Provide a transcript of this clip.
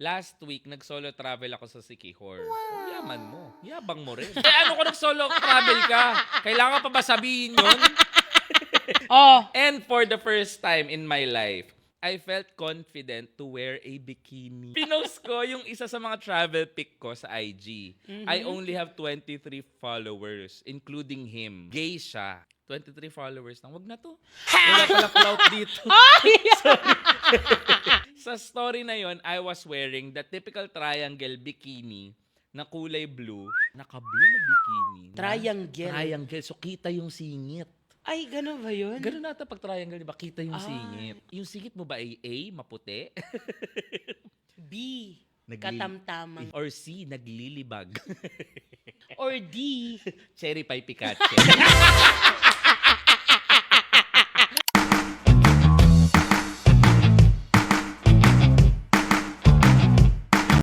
Last week, nag-solo travel ako sa Siquijor. Wow. Yaman mo. Yabang mo rin. Ano ko nag-solo travel ka? Kailangan pa ba sabihin yun? Oh. And for the first time in my life, I felt confident to wear a bikini. Pinost ko yung isa sa mga travel pic ko sa IG. I only have 23 followers, including him. Gay siya. 23 followers lang. Wag na to. Wala pala clout dito. Sa story na yon, I was wearing the typical triangle bikini na kulay blue. Naka-blue na bikini. Triangle. Triangle. So, kita yung singit. Ay, gano'n ba yun? Ganun nata pag triangle, di ba? Kita yung singit. Yung singit mo ba ay A, maputi? B, Naglili- katamtamang. Or C, naglilibag? Or D, Cherry pie Pikachu.